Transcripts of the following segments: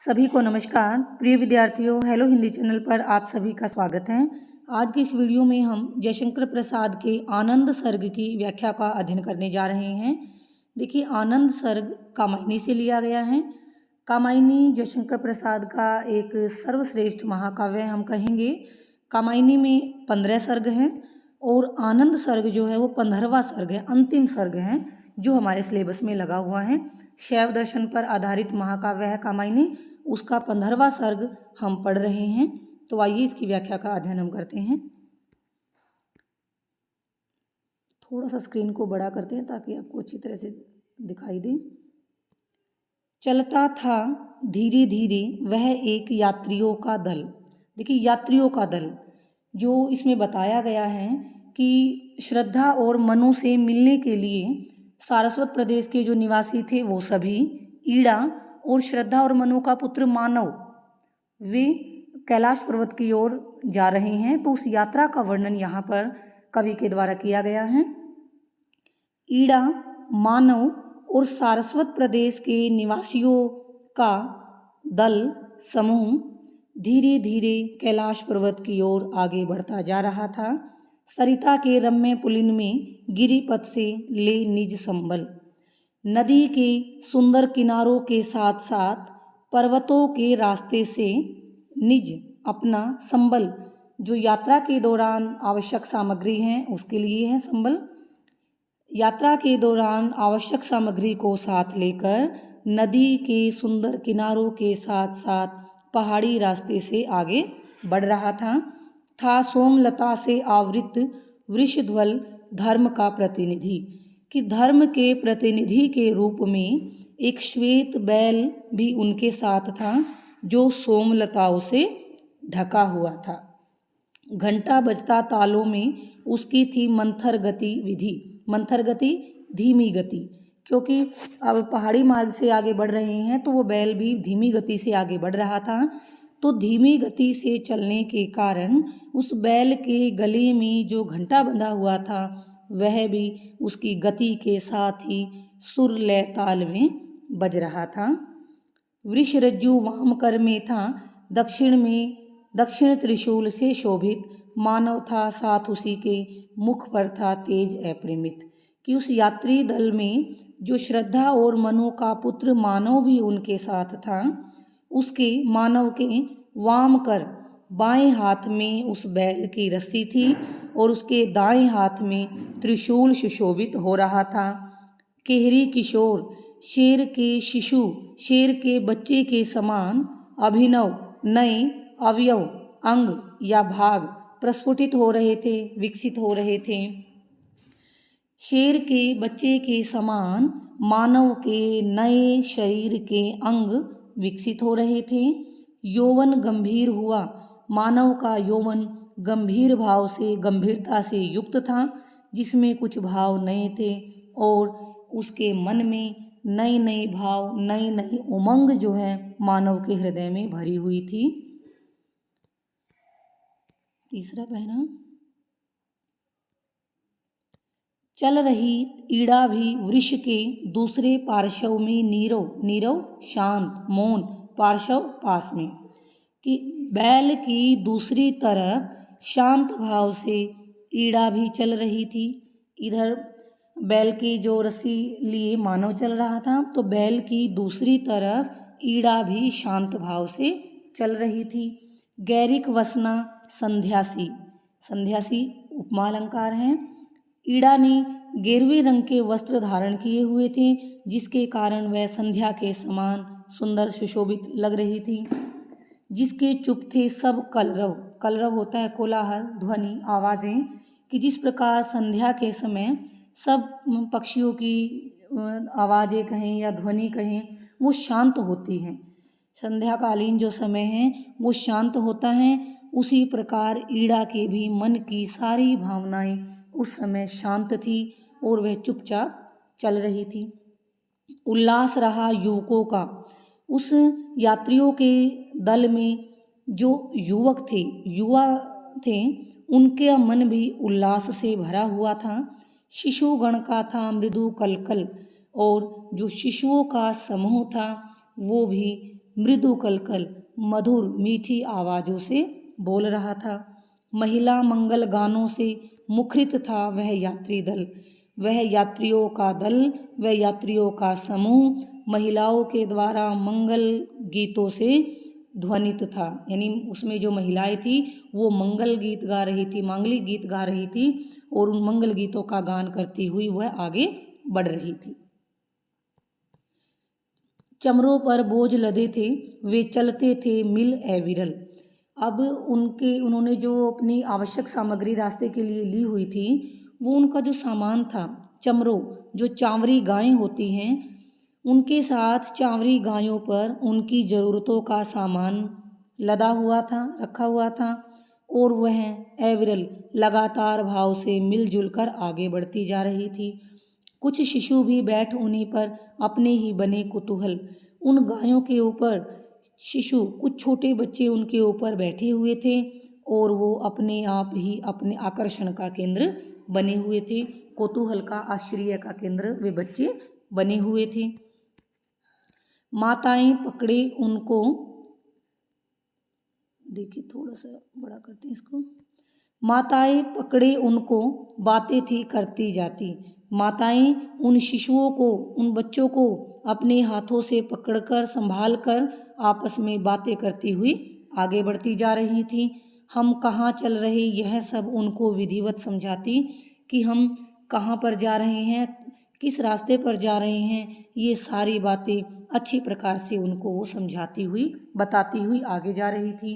सभी को नमस्कार। प्रिय विद्यार्थियों, हेलो हिंदी चैनल पर आप सभी का स्वागत है। आज की इस वीडियो में हम जयशंकर प्रसाद के आनंद सर्ग की व्याख्या का अध्ययन करने जा रहे हैं। देखिए, आनंद सर्ग कामायनी से लिया गया है। कामायनी जयशंकर प्रसाद का एक सर्वश्रेष्ठ महाकाव्य हम कहेंगे। कामायनी में 15 सर्ग हैं और आनंद सर्ग जो है वो 15वां सर्ग है, अंतिम सर्ग है जो हमारे सिलेबस में लगा हुआ है। शैव दर्शन पर आधारित महाकाव्य है कामायनी, उसका 15वां सर्ग हम पढ़ रहे हैं। तो आइए इसकी व्याख्या का अध्ययन हम करते हैं। थोड़ा सा स्क्रीन को बड़ा करते हैं ताकि आपको अच्छी तरह से दिखाई दे। चलता था धीरे धीरे वह एक यात्रियों का दल। देखिए, यात्रियों का दल जो इसमें बताया गया है कि श्रद्धा और मनु से मिलने के लिए सारस्वत प्रदेश के जो निवासी थे वो सभी, ईड़ा और श्रद्धा और मनु का पुत्र मानव, वे कैलाश पर्वत की ओर जा रहे हैं। तो उस यात्रा का वर्णन यहाँ पर कवि के द्वारा किया गया है। ईड़ा, मानव और सारस्वत प्रदेश के निवासियों का दल समूह धीरे धीरे कैलाश पर्वत की ओर आगे बढ़ता जा रहा था। सरिता के रम्य पुलिन में गिरिपथ से ले निज संबल, नदी के सुंदर किनारों के साथ साथ पर्वतों के रास्ते से निज अपना संबल, जो यात्रा के दौरान आवश्यक सामग्री हैं उसके लिए है संबल। यात्रा के दौरान आवश्यक सामग्री को साथ लेकर नदी के सुंदर किनारों के साथ साथ पहाड़ी रास्ते से आगे बढ़ रहा था सोमलता से आवृत वृषध्वल धर्म का प्रतिनिधि, कि धर्म के प्रतिनिधि के रूप में एक श्वेत बैल भी उनके साथ था जो सोमलताओं से ढका हुआ था। घंटा बजता तालों में उसकी थी मंथर गति विधि। मंथर गति, धीमी गति, क्योंकि अब पहाड़ी मार्ग से आगे बढ़ रहे हैं तो वो बैल भी धीमी गति से आगे बढ़ रहा था। तो धीमी गति से चलने के कारण उस बैल के गले में जो घंटा बंधा हुआ था वह भी उसकी गति के साथ ही सुर लय ताल में बज रहा था। वृषरज्जु वाम कर में था, दक्षिण त्रिशूल से शोभित मानव था, साथ उसी के मुख पर था तेज अपरिमित, कि उस यात्री दल में जो श्रद्धा और मनु का पुत्र मानव भी उनके साथ था। उसके मानव के वाम कर बाएं हाथ में उस बैल की रस्सी थी और उसके दाएं हाथ में त्रिशूल सुशोभित हो रहा था। केहरी किशोर शेर के शिशु, शेर के बच्चे के समान अभिनव नए अवयव, अंग या भाग प्रस्फुटित हो रहे थे, विकसित हो रहे थे। शेर के बच्चे के समान मानव के नए शरीर के अंग विकसित हो रहे थे। यौवन गंभीर हुआ, मानव का यौवन गंभीर भाव से, गंभीरता से युक्त था, जिसमें कुछ भाव नए थे और उसके मन में नए नए भाव, नई नई उमंग जो है मानव के हृदय में भरी हुई थी। तीसरा पहना, चल रही ईड़ा भी वृष के दूसरे पार्श्व में नीरव शांत मौन, पार्श्व पास में, कि बैल की दूसरी तरफ शांत भाव से ईड़ा भी चल रही थी। इधर बैल की जो रस्सी लिए मानव चल रहा था तो बैल की दूसरी तरफ ईड़ा भी शांत भाव से चल रही थी। गैरिक वसना संध्यासी, संध्यासी उपमा अलंकार हैं। ईड़ा ने गेरुए रंग के वस्त्र धारण किए हुए थे जिसके कारण वह संध्या के समान सुंदर सुशोभित लग रही थी। जिसके चुप थे सब कलरव, कलरव होता है कोलाहल, ध्वनि, आवाज़ें, कि जिस प्रकार संध्या के समय सब पक्षियों की आवाज़ें कहें या ध्वनि कहें वो शांत होती हैं, संध्याकालीन जो समय है वो शांत होता है, उसी प्रकार ईड़ा के भी मन की सारी भावनाएं उस समय शांत थी और वह चुपचाप चल रही थी। उल्लास रहा युवकों का, उस यात्रियों के दल में जो युवक थे, युवा थे, उनके मन भी उल्लास से भरा हुआ था। शिशुगण का था मृदु कलकल, और जो शिशुओं का समूह था वो भी मृदु कलकल मधुर मीठी आवाज़ों से बोल रहा था। महिला मंगल गानों से मुखरित था वह यात्री दल, वह यात्रियों का दल, वह यात्रियों का समूह महिलाओं के द्वारा मंगल गीतों से ध्वनित था। यानी उसमें जो महिलाएं थी वो मंगल गीत गा रही थी, मांगलिक गीत गा रही थी और उन मंगल गीतों का गान करती हुई वह आगे बढ़ रही थी। चमरों पर बोझ लदे थे, वे चलते थे मिल ए विरल। अब उन्होंने जो अपनी आवश्यक सामग्री रास्ते के लिए ली हुई थी, वो उनका जो सामान था, चमरों, जो चांवरी गायें होती हैं, उनके साथ चांवरी गायों पर उनकी ज़रूरतों का सामान लदा हुआ था, रखा हुआ था और वह एविरल लगातार भाव से मिलजुल कर आगे बढ़ती जा रही थी। कुछ शिशु भी बैठ उन्हीं पर अपने ही बने कुतूहल, उन गायों के ऊपर शिशु, कुछ छोटे बच्चे उनके ऊपर बैठे हुए थे और वो अपने आप ही अपने आकर्षण का केंद्र बने हुए थे, कौतूहल का, आश्चर्य का केंद्र वे बच्चे बने हुए थे। माताएं पकड़े उनको, देखिए थोड़ा सा बड़ा करते हैं इसको, माताएं पकड़े उनको बातें थी करती जाती। माताएं उन शिशुओं को, उन बच्चों को अपने हाथों से पकड़कर संभाल कर आपस में बातें करती हुई आगे बढ़ती जा रही थी। हम कहाँ चल रहे, यह सब उनको विधिवत समझाती कि हम कहाँ पर जा रहे हैं, किस रास्ते पर जा रहे हैं, ये सारी बातें अच्छी प्रकार से उनको वो समझाती हुई, बताती हुई आगे जा रही थी।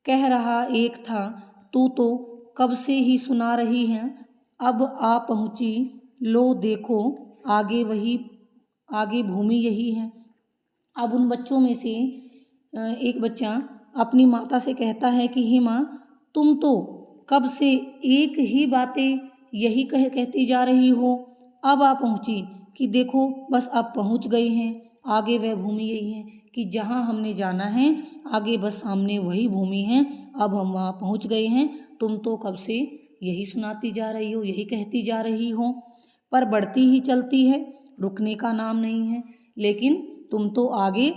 कह रहा एक था, तू तो कब से ही सुना रही है, अब आ पहुँची, लो देखो आगे भूमि यही है। अब उन बच्चों में से एक बच्चा अपनी माता से कहता है कि हे माँ, तुम तो कब से एक ही बातें यही कहती जा रही हो, अब आ पहुँची कि देखो बस अब पहुँच गए हैं, आगे वह भूमि यही है कि जहाँ हमने जाना है आगे बस सामने वही भूमि है, अब हम वहाँ पहुँच गए हैं। तुम तो कब से यही सुनाती जा रही हो, यही कहती जा रही हो, पर बढ़ती ही चलती है, रुकने का नाम नहीं है। लेकिन तुम तो आगे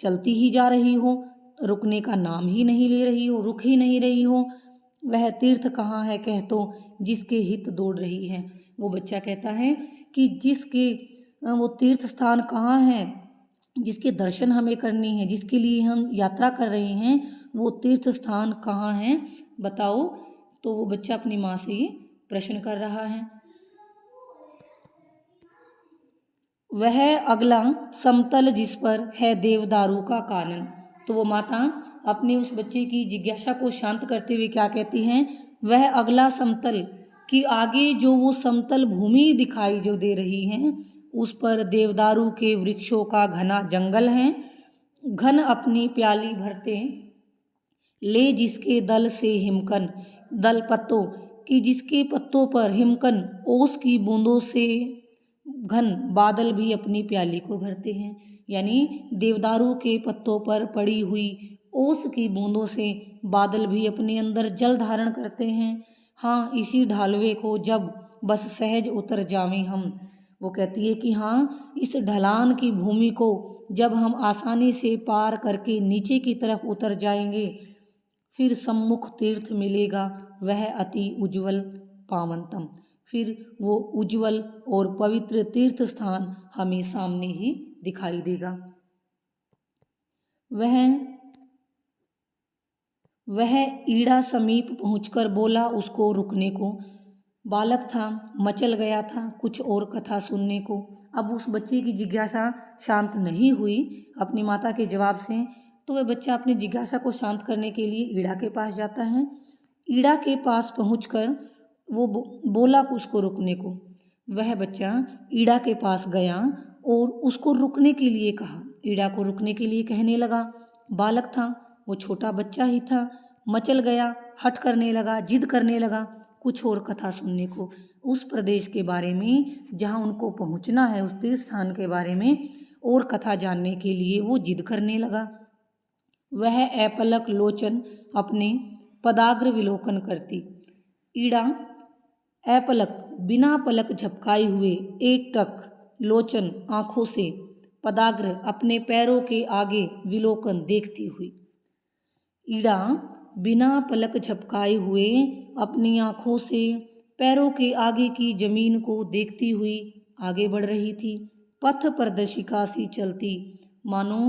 चलती ही जा रही हो, रुकने का नाम ही नहीं ले रही हो, रुक ही नहीं रही हो। वह तीर्थ कहाँ है कह तो, जिसके हित दौड़ रही है। वो बच्चा कहता है कि जिसके वो तीर्थ स्थान कहाँ है, जिसके दर्शन हमें करने हैं, जिसके लिए हम यात्रा कर रहे हैं, वो तीर्थ स्थान कहाँ है बताओ। तो वो बच्चा अपनी माँ से ये प्रश्न कर रहा है। वह अगला समतल जिस पर है देवदारू का कानन। तो वो माता अपने उस बच्चे की जिज्ञासा को शांत करते हुए क्या कहती हैं, वह अगला समतल कि आगे जो वो समतल भूमि दिखाई जो दे रही है, उस पर देवदारू के वृक्षों का घना जंगल है। घन अपनी प्याली भरते ले जिसके दल से हिमकन, दल पत्तों कि जिसके पत्तों पर हिमकन ओस की बूंदों से घन बादल भी अपनी प्याली को भरते हैं। यानी देवदारू के पत्तों पर पड़ी हुई ओस की बूंदों से बादल भी अपने अंदर जल धारण करते हैं। हाँ, इसी ढालवे को जब बस सहज उतर जावें हम, वो कहती है कि हाँ, इस ढलान की भूमि को जब हम आसानी से पार करके नीचे की तरफ उतर जाएंगे, फिर सम्मुख तीर्थ मिलेगा, वह अति उज्जवल पावनतम। फिर वो उज्जवल और पवित्र तीर्थ स्थान हमें सामने ही दिखाई देगा। वह ईड़ा समीप पहुंचकर बोला उसको रुकने को। बालक था, मचल गया था कुछ और कथा सुनने को। अब उस बच्चे की जिज्ञासा शांत नहीं हुई अपनी माता के जवाब से, तो वह बच्चा अपनी जिज्ञासा को शांत करने के लिए ईड़ा के पास जाता है। ईड़ा के पास पहुंचकर वो बोला उसको रुकने को। वह बच्चा ईड़ा के पास गया और उसको रुकने के लिए कहा, ईड़ा को रुकने के लिए कहने लगा। बालक था, वो छोटा बच्चा ही था, मचल गया, हट करने लगा, जिद करने लगा कुछ और कथा सुनने को, उस प्रदेश के बारे में जहाँ उनको पहुँचना है, उस तीर्थ स्थान के बारे में और कथा जानने के लिए वो जिद करने लगा। वह अपलक लोचन अपने पदाग्र विलोकन करती। ईड़ा अपलक बिना पलक झपकाए हुए एक टक लोचन आँखों से पदाग्र अपने पैरों के आगे विलोकन देखती हुई। ईड़ा बिना पलक झपकाए हुए अपनी आँखों से पैरों के आगे की जमीन को देखती हुई आगे बढ़ रही थी। पथ प्रदर्शिका सी चलती, मानो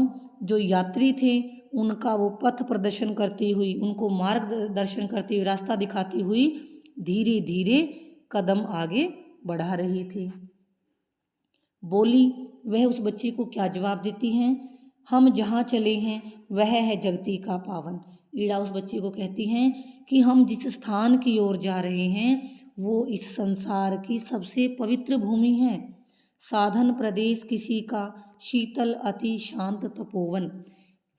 जो यात्री थे उनका वो पथ प्रदर्शन करती हुई, उनको मार्गदर्शन करती हुई, रास्ता दिखाती हुई धीरे धीरे कदम आगे बढ़ा रही थी। बोली, वह उस बच्ची को क्या जवाब देती हैं? हम जहाँ चले हैं वह है जगती का पावन। ईड़ा उस बच्ची को कहती हैं कि हम जिस स्थान की ओर जा रहे हैं वो इस संसार की सबसे पवित्र भूमि है। साधन प्रदेश किसी का शीतल अति शांत तपोवन,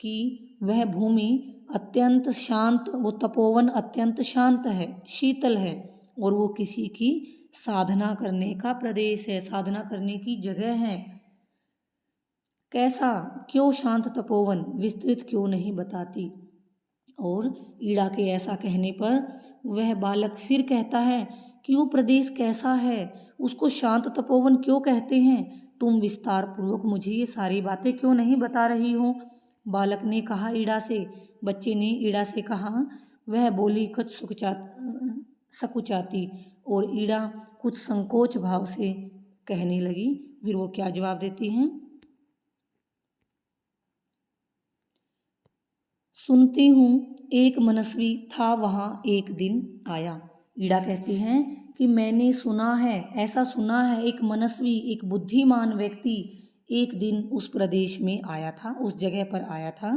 कि वह भूमि अत्यंत शांत, वो तपोवन अत्यंत शांत है, शीतल है, और वो किसी की साधना करने का प्रदेश है, साधना करने की जगह है। कैसा, क्यों शांत तपोवन, विस्तृत क्यों नहीं बताती। और ईड़ा के ऐसा कहने पर वह बालक फिर कहता है कि वो प्रदेश कैसा है, उसको शांत तपोवन क्यों कहते हैं, तुम विस्तार पूर्वक मुझे ये सारी बातें क्यों नहीं बता रही हो। बालक ने कहा ईड़ा से, बच्चे ने ईड़ा से कहा। वह बोली कुछ सकुचाती, और ईड़ा कुछ संकोच भाव से कहने लगी। फिर वो क्या जवाब देती हैं? सुनती हूँ एक मनस्वी था वहाँ एक दिन आया। ईड़ा कहती हैं कि मैंने सुना है, ऐसा सुना है, एक मनस्वी, एक बुद्धिमान व्यक्ति एक दिन उस प्रदेश में आया था, उस जगह पर आया था।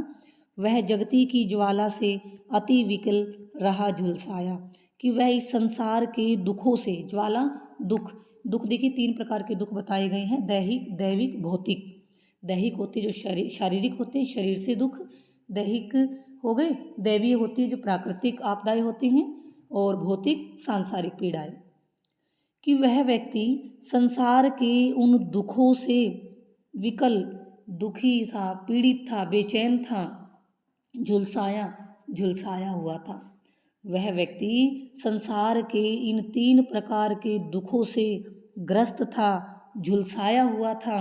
वह जगती की ज्वाला से अति विकल रहा झुलसाया, कि वह इस संसार के दुखों से, ज्वाला दुख, दुख देखिए 3 प्रकार के दुख बताए गए हैं, दैहिक, दैविक, भौतिक। दैहिक होते जो शारीरिक होते हैं, शरीर से दुख, दैहिक हो गए, दैवीय होती है जो प्राकृतिक आपदाएं होती हैं, और भौतिक सांसारिक पीड़ाएं। कि वह व्यक्ति संसार के उन दुखों से विकल, दुखी था, पीड़ित था, बेचैन था, झुलसाया हुआ था। वह व्यक्ति संसार के इन 3 प्रकार के दुखों से ग्रस्त था, झुलसाया हुआ था।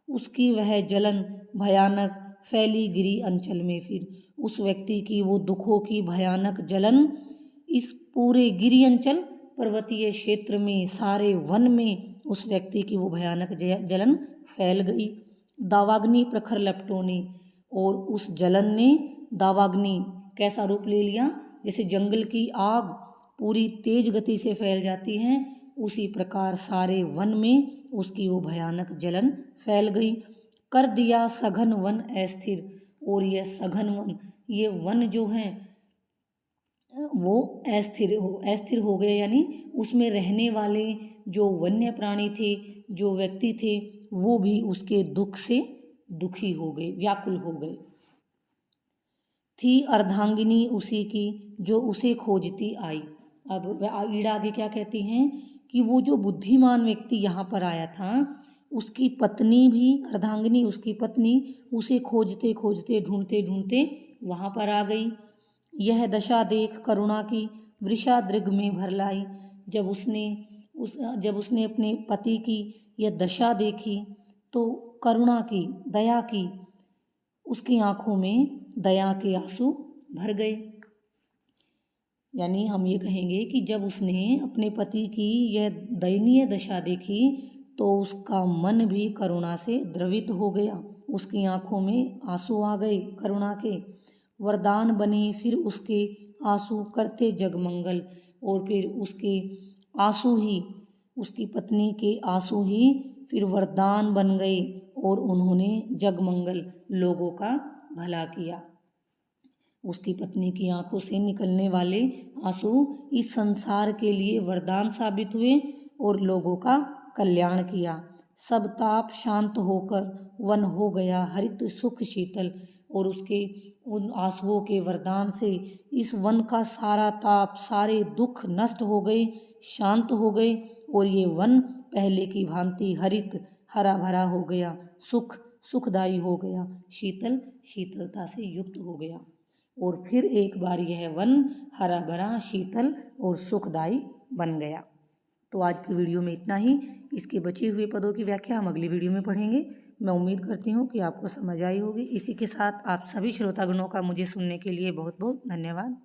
उसकी वह जलन भयानक फैली गिरी अंचल में। फिर उस व्यक्ति की वो दुखों की भयानक जलन इस पूरे गिरी अंचल, पर्वतीय क्षेत्र में, सारे वन में उस व्यक्ति की वो भयानक जलन फैल गई। दावाग्नि प्रखर लपटों ने, और उस जलन ने दावाग्नि कैसा रूप ले लिया, जैसे जंगल की आग पूरी तेज गति से फैल जाती है, उसी प्रकार सारे वन में उसकी वो भयानक जलन फैल गई। कर दिया सघन वन अस्थिर, और यह सघन वन, ये वन जो हैं वो अस्थिर हो गए, यानी उसमें रहने वाले जो वन्य प्राणी थे, जो व्यक्ति थे, वो भी उसके दुख से दुखी हो गए, व्याकुल हो गए। थी अर्धांगिनी उसी की जो उसे खोजती आई। अब ईड़ा आगे क्या कहती हैं कि वो जो बुद्धिमान व्यक्ति यहाँ पर आया था, उसकी पत्नी भी, अर्धांगिनी उसकी पत्नी, उसे खोजते खोजते, ढूंढते ढूंढते वहाँ पर आ गई। यह दशा देख करुणा की वृषादृग में भर लाई। जब उसने अपने पति की यह दशा देखी तो करुणा की, दया की, उसकी आंखों में दया के आंसू भर गए। यानी हम ये कहेंगे कि जब उसने अपने पति की यह दयनीय दशा देखी तो उसका मन भी करुणा से द्रवित हो गया, उसकी आंखों में आंसू आ गए करुणा के। वरदान बने फिर उसके आंसू करते जगमंगल, और फिर उसके आंसू ही, उसकी पत्नी के आंसू ही फिर वरदान बन गए, और उन्होंने जगमंगल, लोगों का भला किया। उसकी पत्नी की आंखों से निकलने वाले आंसू इस संसार के लिए वरदान साबित हुए और लोगों का कल्याण किया। सब ताप शांत होकर वन हो गया हरित सुख शीतल, और उसके उन आंसुओं के वरदान से इस वन का सारा ताप, सारे दुख नष्ट हो गए, शांत हो गए, और ये वन पहले की भांति हरित, हरा भरा हो गया, सुखदायी हो गया, शीतलता से युक्त हो गया। और फिर एक बार यह वन हरा भरा, शीतल और सुखदायी बन गया। तो आज की वीडियो में इतना ही। इसके बचे हुए पदों की व्याख्या हम अगली वीडियो में पढ़ेंगे। मैं उम्मीद करती हूँ कि आपको समझ आई होगी। इसी के साथ आप सभी श्रोतागणों का मुझे सुनने के लिए बहुत बहुत धन्यवाद।